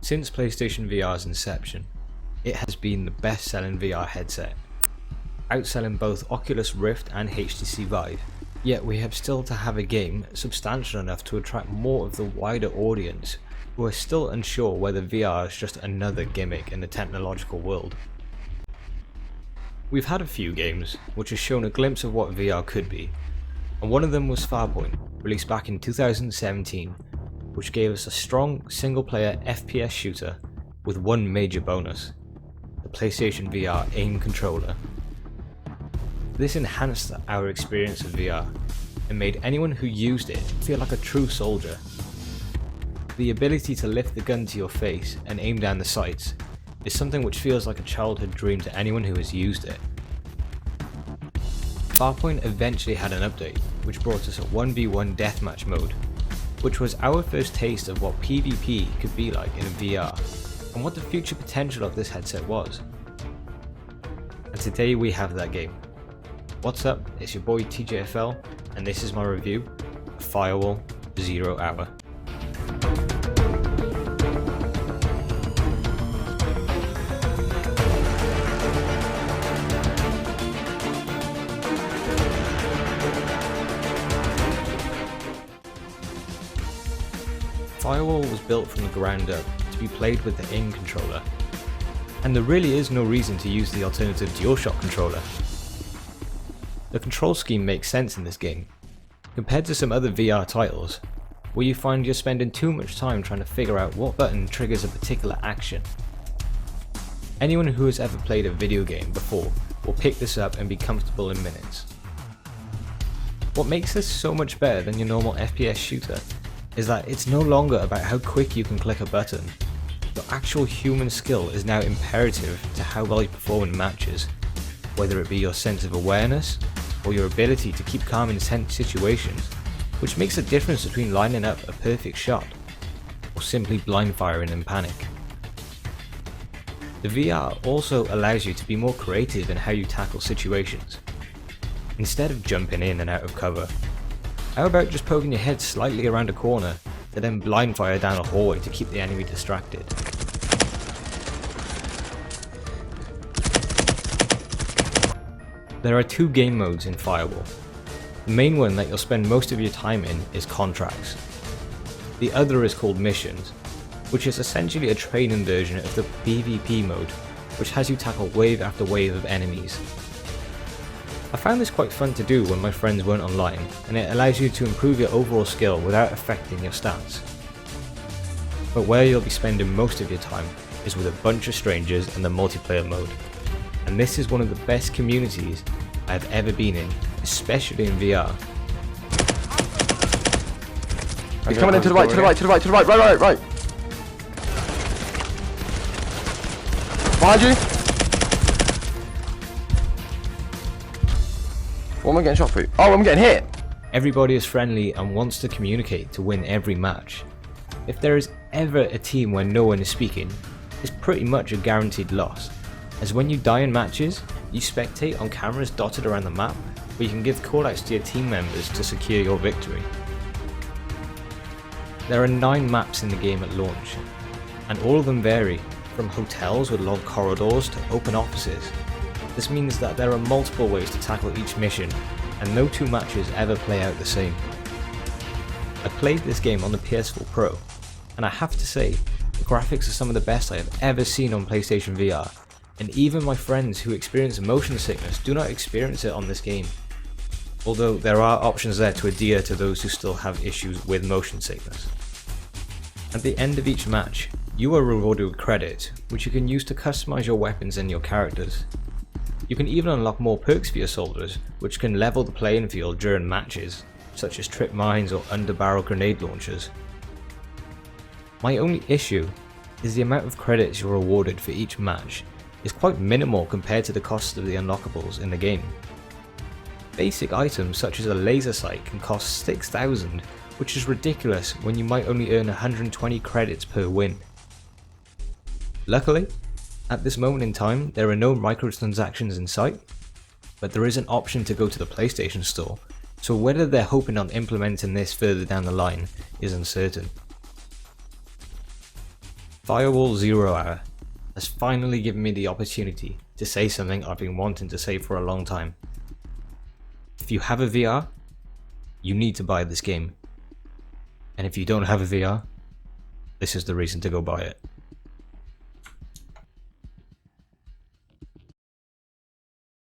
Since PlayStation VR's inception, it has been the best-selling VR headset, outselling both Oculus Rift and HTC Vive. Yet we have still to have a game substantial enough to attract more of the wider audience who are still unsure whether VR is just another gimmick in the technological world. We've had a few games which have shown a glimpse of what VR could be, and one of them was Firewall, released back in 2017, which gave us a strong single-player FPS shooter with one major bonus: the PlayStation VR aim controller. This enhanced our experience of VR and made anyone who used it feel like a true soldier. The ability to lift the gun to your face and aim down the sights is something which feels like a childhood dream to anyone who has used it. Farpoint eventually had an update which brought us a 1v1 deathmatch mode, which was our first taste of what PvP could be like in VR and what the future potential of this headset was. And today we have that game. What's up, it's your boy TJFL, and this is my review of Firewall 0 Hour. Firewall was built from the ground up to be played with the aim controller, and there really is no reason to use the alternative DualShock controller. The control scheme makes sense in this game, compared to some other VR titles, where you find you're spending too much time trying to figure out what button triggers a particular action. Anyone who has ever played a video game before will pick this up and be comfortable in minutes. What makes this so much better than your normal FPS shooter is that it's no longer about how quick you can click a button. Your actual human skill is now imperative to how well you perform in matches, whether it be your sense of awareness or your ability to keep calm in tense situations, which makes a difference between lining up a perfect shot or simply blind firing in panic. The VR also allows you to be more creative in how you tackle situations. Instead of jumping in and out of cover, how about just poking your head slightly around a corner to then blind fire down a hallway to keep the enemy distracted? There are two game modes in Firewall. The main one that you'll spend most of your time in is Contracts. The other is called Missions, which is essentially a training version of the PvP mode, which has you tackle wave after wave of enemies. I found this quite fun to do when my friends weren't online, and it allows you to improve your overall skill without affecting your stats. But where you'll be spending most of your time is with a bunch of strangers in the multiplayer mode. And this is one of the best communities I have ever been in, especially in VR. He's coming in to the right, right. Behind you! What am I getting shot for? Oh, I'm getting hit! Everybody is friendly and wants to communicate to win every match. If there is ever a team where no one is speaking, it's pretty much a guaranteed loss, as when you die in matches, you spectate on cameras dotted around the map where you can give callouts to your team members to secure your victory. There are 9 maps in the game at launch, and all of them vary, from hotels with long corridors to open offices. This means that there are multiple ways to tackle each mission, and no two matches ever play out the same. I played this game on the PS4 Pro, and I have to say, the graphics are some of the best I have ever seen on PlayStation VR. And even my friends who experience motion sickness do not experience it on this game, although there are options there to adhere to those who still have issues with motion sickness. At the end of each match, you are rewarded with credit, which you can use to customize your weapons and your characters. You can even unlock more perks for your soldiers, which can level the playing field during matches, such as trip mines or under-barrel grenade launchers. My only issue is the amount of credits you're rewarded for each match is quite minimal compared to the cost of the unlockables in the game. Basic items such as a laser sight can cost 6,000, which is ridiculous when you might only earn 120 credits per win. Luckily, at this moment in time there are no microtransactions in sight, but there is an option to go to the PlayStation Store, so whether they're hoping on implementing this further down the line is uncertain. Firewall 0 Hour has finally given me the opportunity to say something I've been wanting to say for a long time. If you have a VR, you need to buy this game. And if you don't have a VR, this is the reason to go buy it.